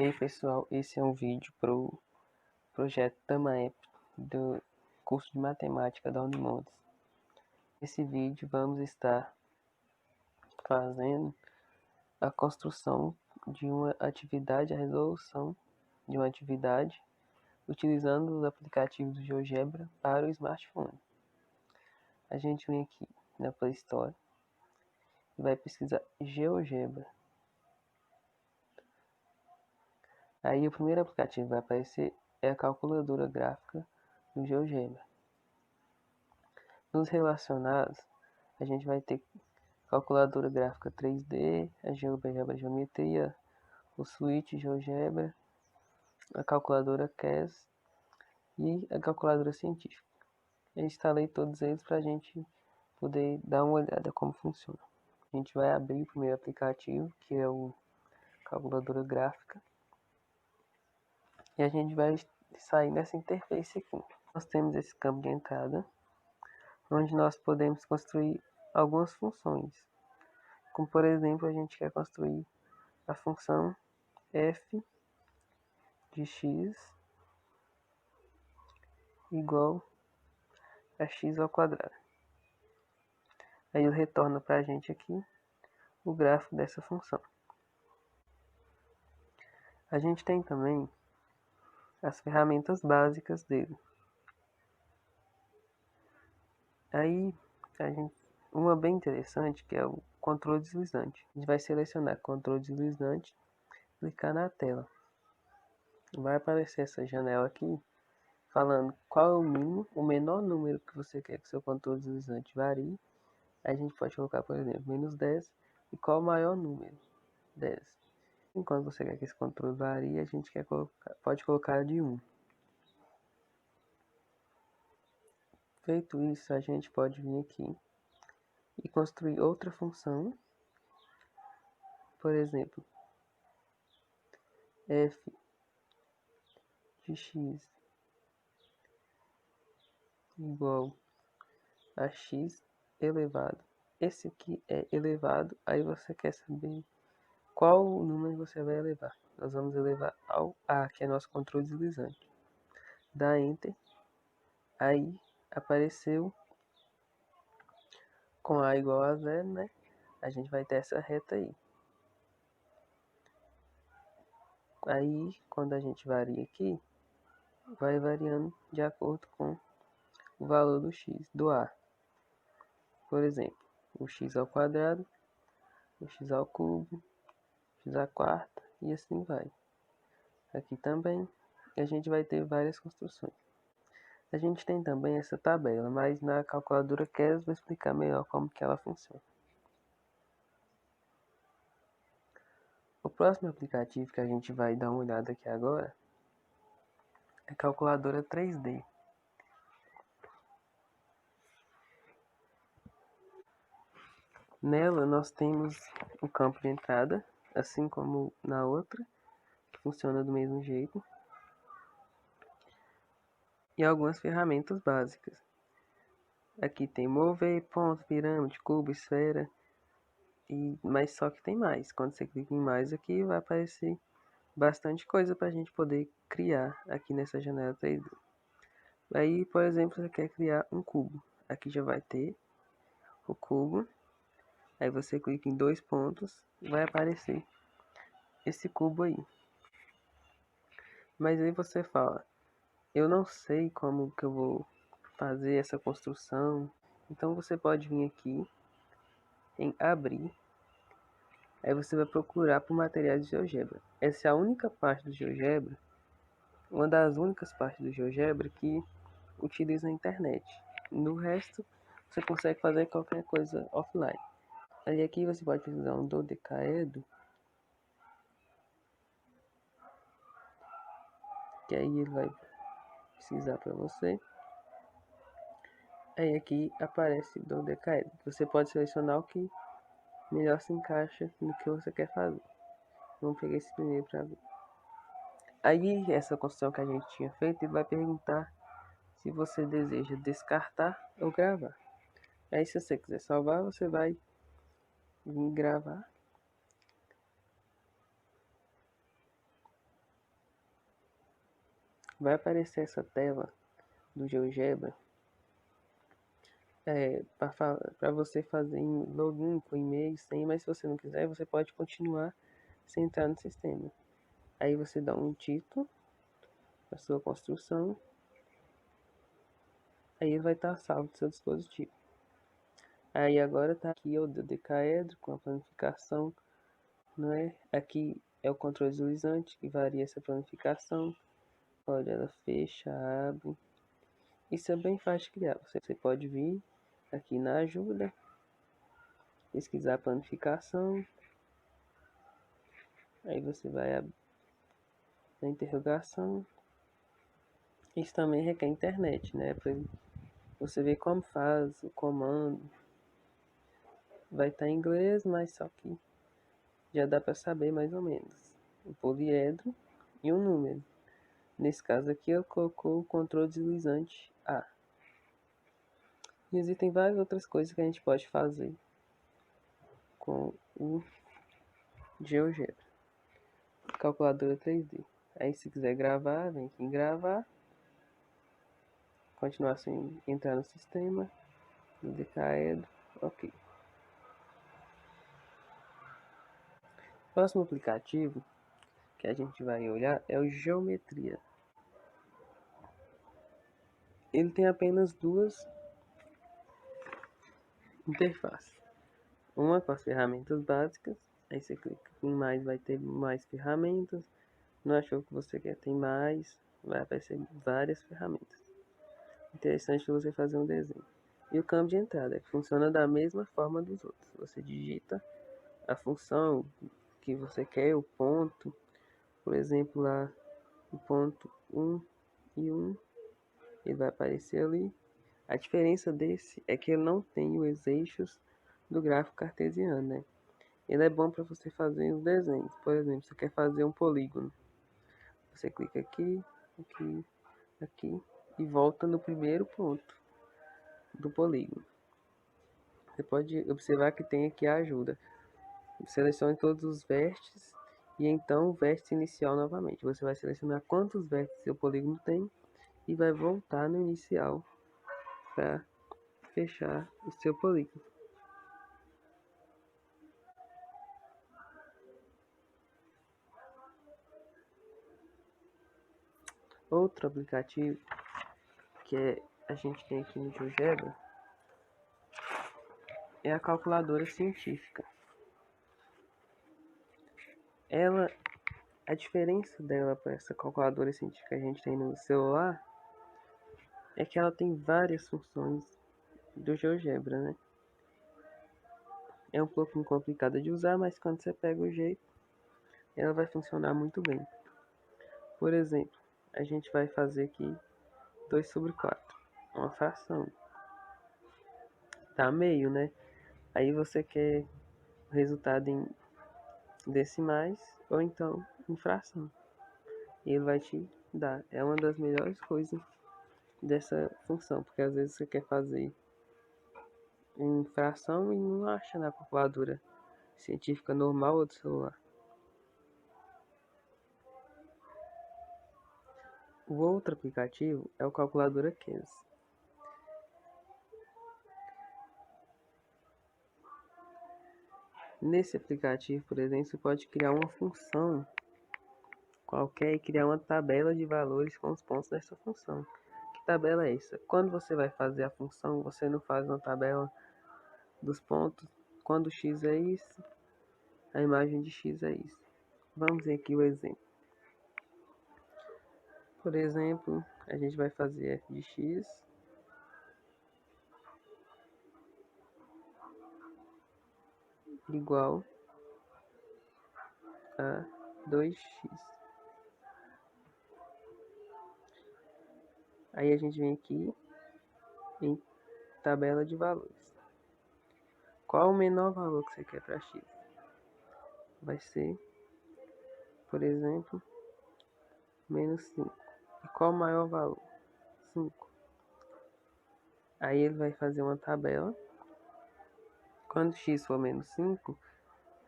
E aí pessoal, esse é um vídeo pro projeto TAMAEP do curso de matemática da Unimontes. Nesse vídeo vamos estar fazendo a construção de uma atividade, a resolução de uma atividade utilizando os aplicativos do GeoGebra para o smartphone. A gente vem aqui na Play Store e vai pesquisar GeoGebra. Aí o primeiro aplicativo que vai aparecer é a calculadora gráfica do GeoGebra. Nos relacionados, a gente vai ter calculadora gráfica 3D, a GeoGebra Geometria, o Switch GeoGebra, a calculadora CAS e a calculadora científica. Eu instalei todos eles para a gente poder dar uma olhada como funciona. A gente vai abrir o primeiro aplicativo, que é o calculadora gráfica, e a gente vai sair nessa interface aqui. Nós temos esse campo de entrada, onde nós podemos construir algumas funções. Como por exemplo, a gente quer construir a função f de x igual a x ao quadrado. Aí ele retorna para a gente aqui o gráfico dessa função. A gente tem também as ferramentas básicas dele. Aí, uma bem interessante que é o controle deslizante. A gente vai selecionar controle deslizante, clicar na tela. Vai aparecer essa janela aqui, falando qual é o mínimo, o menor número que você quer que seu controle deslizante varie. Aí a gente pode colocar, por exemplo, -10, e qual o maior número? 10. Enquanto você quer que esse controle varie, a gente pode colocar de 1. Feito isso, a gente pode vir aqui e construir outra função. Por exemplo, f de x igual a x elevado. Esse aqui é elevado, aí você quer saber qual número você vai elevar. Nós vamos elevar ao a, que é nosso controle deslizante. Dá Enter. Aí apareceu com a igual a 0, né? A gente vai ter essa reta aí. Aí, quando a gente varia aqui, vai variando de acordo com o valor do x, do a. Por exemplo, o x ao quadrado, o x ao cubo, x à quarta e assim vai. Aqui também a gente vai ter várias construções. A gente tem também essa tabela, mas na calculadora CAS vou explicar melhor como que ela funciona. O próximo aplicativo que a gente vai dar uma olhada aqui agora é a calculadora 3D. Nela nós temos o campo de entrada, assim como na outra, que funciona do mesmo jeito, e algumas ferramentas básicas. Aqui tem mover, ponto, pirâmide, cubo, esfera, mas só que tem mais. Quando você clica em mais aqui, vai aparecer bastante coisa para a gente poder criar aqui nessa janela 3D. Aí, por exemplo, você quer criar um cubo. Aqui já vai ter o cubo. Aí você clica em 2 pontos, vai aparecer esse cubo aí. Mas aí você fala, eu não sei como que eu vou fazer essa construção. Então você pode vir aqui em abrir. Aí você vai procurar por materiais de GeoGebra. Essa é a única parte do GeoGebra, uma das únicas partes do GeoGebra que utiliza a internet. No resto, você consegue fazer qualquer coisa offline. Aí aqui você pode utilizar um dodecaedro, que aí ele vai precisar para você. Aí aqui aparece dodecaedro. Você pode selecionar o que melhor se encaixa no que você quer fazer. Vamos pegar esse primeiro para ver. Aí essa construção que a gente tinha feito, ele vai perguntar se você deseja descartar ou gravar. Aí se você quiser salvar, você vai vir gravar. vai aparecer essa tela do GeoGebra para você fazer login com e-mail, senha, mas se você não quiser, você pode continuar sem entrar no sistema. Aí você dá um título da sua construção, aí vai estar salvo no seu dispositivo. Aí agora tá aqui o dodecaedro com a planificação, não é? Aqui é o controle deslizante que varia essa planificação. Olha, ela fecha, abre. Isso é bem fácil de criar. Você pode vir aqui na ajuda, pesquisar a planificação. Aí você vai abrir na interrogação. Isso também requer internet, né? Para você ver como faz o comando. Vai estar em inglês, mas só que já dá para saber mais ou menos. O poliedro e um número. Nesse caso aqui eu colocou o controle deslizante A. E existem várias outras coisas que a gente pode fazer com o GeoGebra. Calculadora 3D. Aí se quiser gravar, vem aqui em gravar. Continuar assim, entrar no sistema. Decaedro. Ok. Próximo aplicativo que a gente vai olhar é o Geometria. Ele tem apenas duas interfaces. Uma com as ferramentas básicas. Aí você clica em mais, vai ter mais ferramentas. Não achou que você quer ter mais, vai aparecer várias ferramentas. Interessante você fazer um desenho. E o campo de entrada, que funciona da mesma forma dos outros. Você digita a função que você quer, o ponto, por exemplo, lá o ponto 1 e 1, ele vai aparecer ali. A diferença desse é que ele não tem os eixos do gráfico cartesiano, né? Ele é bom para você fazer os desenhos. Por exemplo, você quer fazer um polígono. Você clica aqui, aqui, aqui e volta no primeiro ponto do polígono. Você pode observar que tem aqui a ajuda. Selecione todos os vértices e então o vértice inicial novamente. Você vai selecionar quantos vértices seu polígono tem e vai voltar no inicial para fechar o seu polígono. Outro aplicativo que a gente tem aqui no GeoGebra é a calculadora científica. A diferença dela para essa calculadora científica que a gente tem no celular é que ela tem várias funções do GeoGebra, né? É um pouquinho complicada de usar, mas quando você pega o jeito, ela vai funcionar muito bem. Por exemplo, a gente vai fazer aqui 2/4, uma fração. Tá meio, né? Aí você quer o resultado em decimais ou então em fração. E ele vai te dar. É uma das melhores coisas dessa função, porque às vezes você quer fazer em fração e não acha na calculadora científica normal ou do celular. O outro aplicativo é o Calculadora Case. Nesse aplicativo, por exemplo, você pode criar uma função qualquer e criar uma tabela de valores com os pontos dessa função. Que tabela é essa? Quando você vai fazer a função, você não faz uma tabela dos pontos. Quando x é isso, a imagem de x é isso. Vamos ver aqui o exemplo. Por exemplo, a gente vai fazer f de x igual a 2x. Aí a gente vem aqui em tabela de valores. Qual o menor valor que você quer para x? Vai ser, por exemplo, menos 5. E qual o maior valor? 5. Aí ele vai fazer uma tabela. Quando x for menos 5,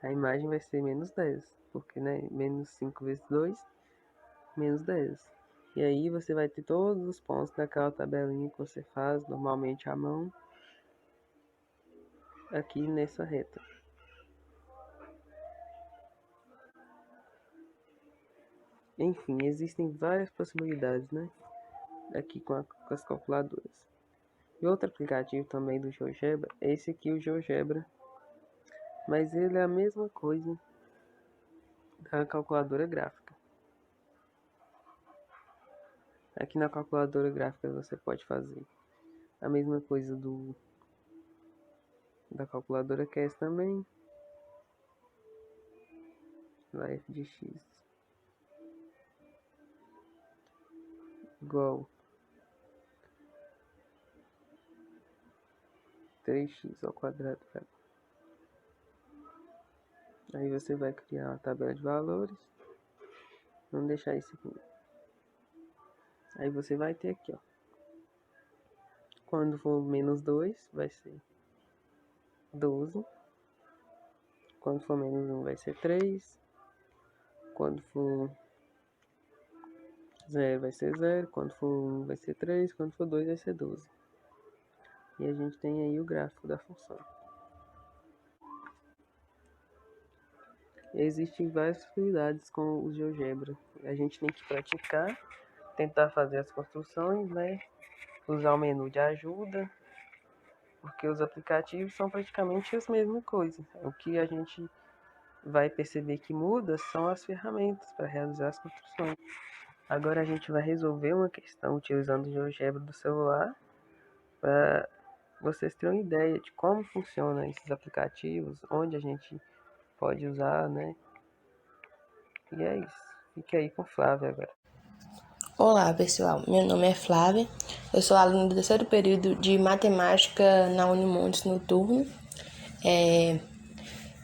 a imagem vai ser menos 10. Porque, né, menos 5 vezes 2, menos 10. E aí você vai ter todos os pontos daquela tabelinha que você faz normalmente à mão aqui nessa reta. Enfim, existem várias possibilidades, né? Aqui com as calculadoras. E outro aplicativo também do GeoGebra é esse aqui, o GeoGebra. Mas ele é a mesma coisa da calculadora gráfica. Aqui na calculadora gráfica você pode fazer a mesma coisa da calculadora CAS também. Lá f de x igual 3x ao quadrado. Aí você vai criar uma tabela de valores. Vamos deixar isso aqui. Aí você vai ter aqui, ó. Quando for menos 2, vai ser 12. Quando for menos 1, vai ser 3. Quando for 0, vai ser 0. Quando for 1, vai ser 3. Quando for 2, vai ser 12. E a gente tem aí o gráfico da função. Existem várias possibilidades com o GeoGebra. A gente tem que praticar, tentar fazer as construções, né? Usar o menu de ajuda, porque os aplicativos são praticamente as mesmas coisas. O que a gente vai perceber que muda são as ferramentas para realizar as construções. Agora a gente vai resolver uma questão utilizando o GeoGebra do celular para vocês terem uma ideia de como funcionam esses aplicativos, onde a gente pode usar, né? E é isso. Fique aí com o Flávio agora. Olá, pessoal. Meu nome é Flávia. Eu sou aluna do terceiro período de Matemática na Unimontes Noturno.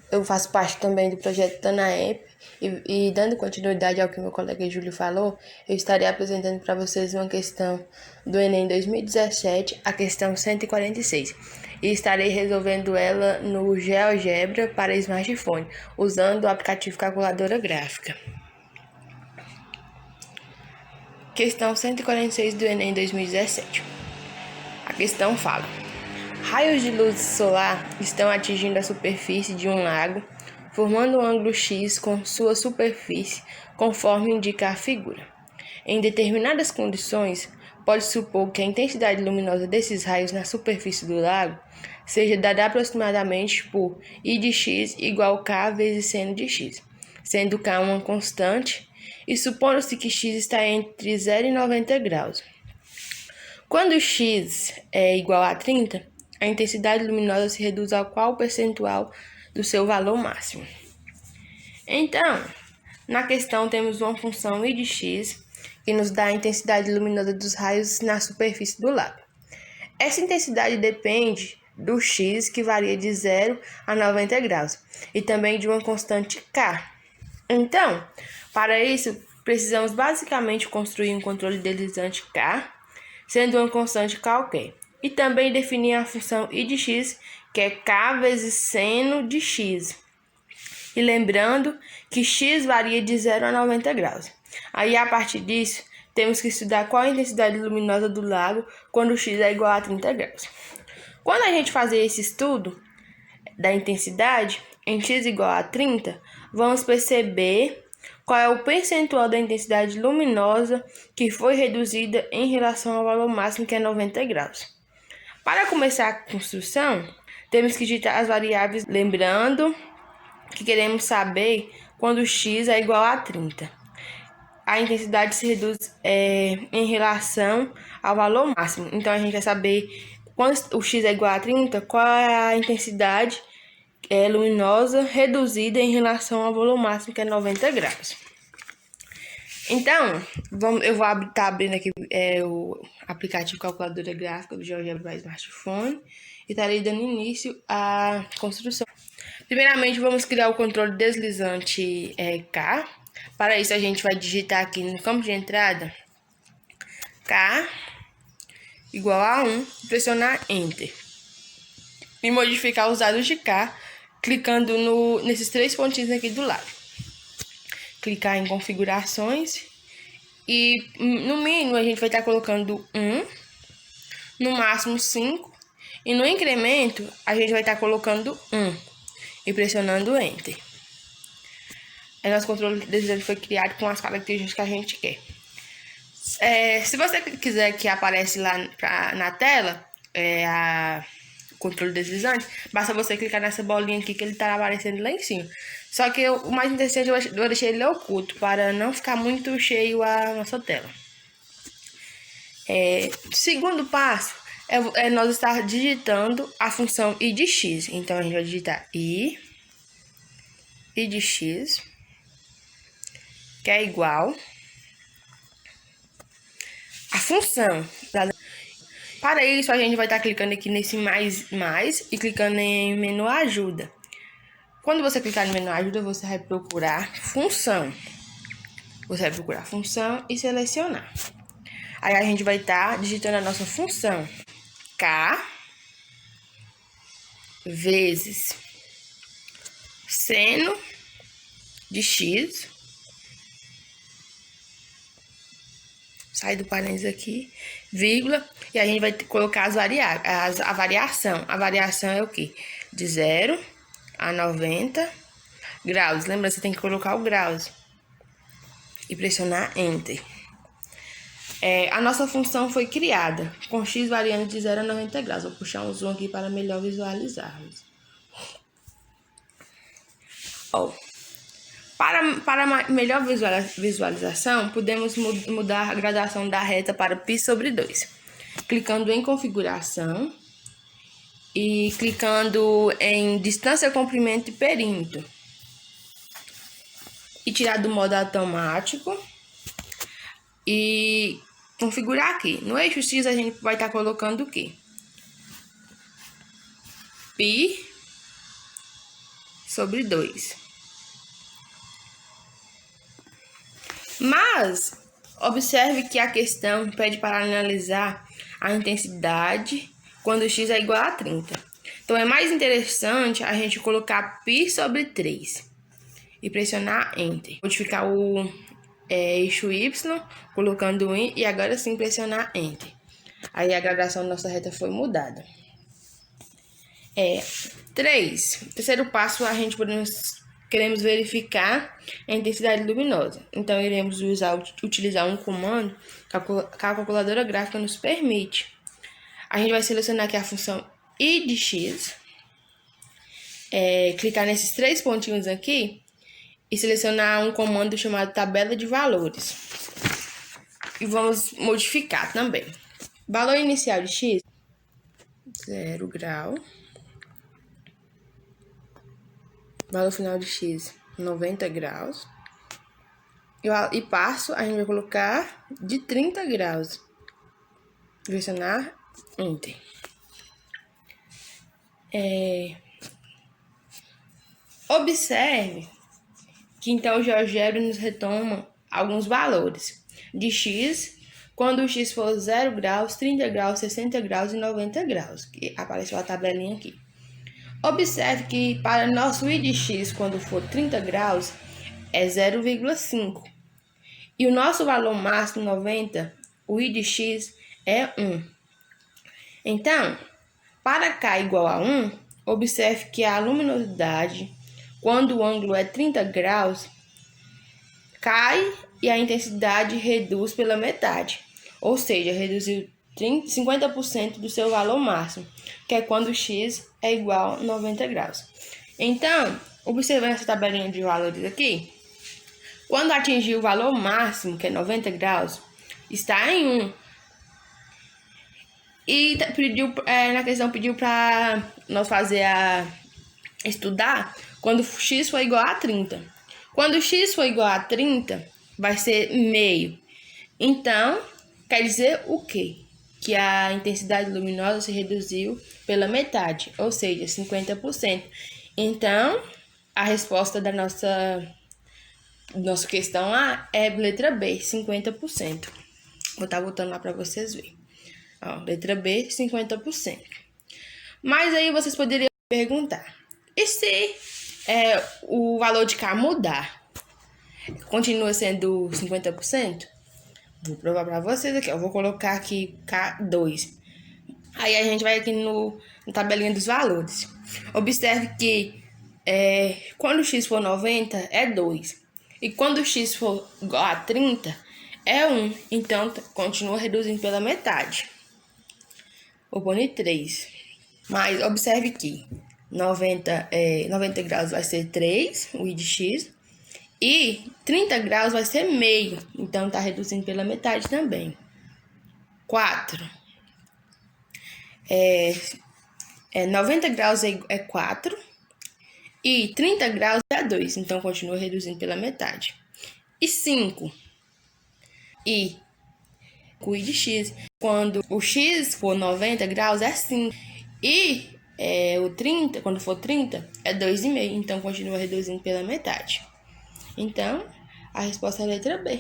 Eu faço parte também do projeto Tanaep e dando continuidade ao que meu colega Júlio falou, eu estarei apresentando para vocês uma questão do Enem 2017, a questão 146. E estarei resolvendo ela no GeoGebra para smartphone, usando o aplicativo Calculadora Gráfica. Questão 146 do Enem 2017. A questão fala: raios de luz solar estão atingindo a superfície de um lago, formando um ângulo X com sua superfície, conforme indica a figura. Em determinadas condições, pode supor que a intensidade luminosa desses raios na superfície do lago seja dada aproximadamente por I de x igual K vezes seno de x, sendo K uma constante e supondo-se que x está entre 0 e 90 graus. Quando x é igual a 30, a intensidade luminosa se reduz ao qual percentual do seu valor máximo. Então, na questão temos uma função I de x, que nos dá a intensidade luminosa dos raios na superfície do lago. Essa intensidade depende do x, que varia de 0 a 90 graus, e também de uma constante K. Então, para isso, precisamos basicamente construir um controle deslizante K, sendo uma constante qualquer, e também definir a função I de x, que é K vezes seno de x. E lembrando que x varia de 0 a 90 graus. Aí, a partir disso, temos que estudar qual a intensidade luminosa do lago quando x é igual a 30 graus. Quando a gente fazer esse estudo da intensidade, em x igual a 30, vamos perceber qual é o percentual da intensidade luminosa que foi reduzida em relação ao valor máximo, que é 90 graus. Para começar a construção, temos que digitar as variáveis, lembrando que queremos saber quando x é igual a 30. A intensidade se reduz em relação ao valor máximo. Então, a gente vai saber quando o x é igual a 30, qual é a intensidade luminosa reduzida em relação ao valor máximo, que é 90 graus. Então, eu vou estar abrindo aqui o aplicativo Calculadora Gráfica do GeoGebra para smartphone e estarei dando início à construção. Primeiramente, vamos criar o controle deslizante K. Para isso, a gente vai digitar aqui no campo de entrada K igual a 1, pressionar Enter. E modificar os dados de K, clicando nesses três pontinhos aqui do lado. Clicar em configurações E no mínimo a gente vai estar colocando 1, no máximo 5. E no incremento a gente vai estar colocando 1 e pressionando Enter. Aí nosso controle de decisão foi criado com as características que a gente quer. Se você quiser que apareça lá na tela, o controle deslizante, basta você clicar nessa bolinha aqui que ele está aparecendo lá em cima. Só que o mais interessante eu deixei ele oculto para não ficar muito cheio a nossa tela. Segundo passo é nós estar digitando a função i de x. Então a gente vai digitar i de x, que é igual a função. Para isso, a gente vai estar clicando aqui nesse mais e clicando em menu ajuda. Quando você clicar no menu ajuda, você vai procurar função. Você vai procurar função e selecionar. Aí a gente vai estar digitando a nossa função. K vezes seno de x. Sai do parênteses aqui, vírgula, e a gente vai colocar as variáveis, a variação. A variação é o quê? De 0 a 90 graus. Lembra, você tem que colocar o graus e pressionar Enter. A nossa função foi criada com x variando de 0 a 90 graus. Vou puxar um zoom aqui para melhor visualizarmos. Para melhor visualização, podemos mudar a gradação da reta para π/2. Clicando em configuração e clicando em distância, comprimento e perímetro. E tirar do modo automático e configurar aqui. No eixo X a gente vai estar colocando o quê? π/2. Mas observe que a questão pede para analisar a intensidade quando x é igual a 30. Então é mais interessante a gente colocar π/3 e pressionar Enter. Modificar o eixo Y, colocando o I e agora sim pressionar Enter. Aí a gradação da nossa reta foi mudada. 3. Terceiro passo, a gente queremos verificar a intensidade luminosa. Então, iremos utilizar um comando que a calculadora gráfica nos permite. A gente vai selecionar aqui a função i de x, clicar nesses 3 pontinhos aqui e selecionar um comando chamado tabela de valores. E vamos modificar também. Valor inicial de x, 0 grau. Valor final de x, 90 graus. E passo, a gente vai colocar de 30 graus. Pressionar Enter. Observe que então o GeoGebra nos retoma alguns valores de x, quando o x for 0 graus, 30 graus, 60 graus e 90 graus, que apareceu a tabelinha aqui. Observe que para nosso i de x, quando for 30 graus, é 0,5. E o nosso valor máximo, 90, o i de x é 1. Então, para k igual a 1, observe que a luminosidade, quando o ângulo é 30 graus, cai e a intensidade reduz pela metade. Ou seja, reduziu 50% do seu valor máximo, que é quando x é igual a 90 graus. Então, observando essa tabelinha de valores aqui, quando atingir o valor máximo, que é 90 graus, está em 1. E na questão pediu para nós estudar quando x for igual a 30. Quando x for igual a 30, vai ser meio. Então, quer dizer o quê? Que a intensidade luminosa se reduziu pela metade, ou seja, 50%. Então, a resposta da nossa questão A é letra B, 50%. Vou estar voltando lá para vocês verem. Letra B, 50%. Mas aí vocês poderiam perguntar, e se o valor de K mudar? Continua sendo 50%? Vou provar para vocês aqui, ó. Vou colocar aqui K2. Aí a gente vai aqui na tabelinha dos valores. Observe que quando o x for 90, é 2. E quando o x for igual a 30, é 1. Então, continua reduzindo pela metade. Vou pôr 3. Mas observe que 90 graus vai ser 3, o i de x. E 30 graus vai ser meio. Então, tá reduzindo pela metade também. 4. 90 graus é 4 e 30 graus é 2, então continua reduzindo pela metade. E 5, e o i de x, quando o x for 90 graus é 5, e o 30, quando for 30, é 2,5, então continua reduzindo pela metade. Então, a resposta é a letra B.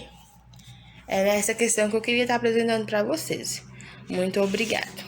Era essa questão que eu queria estar apresentando para vocês. Muito obrigada.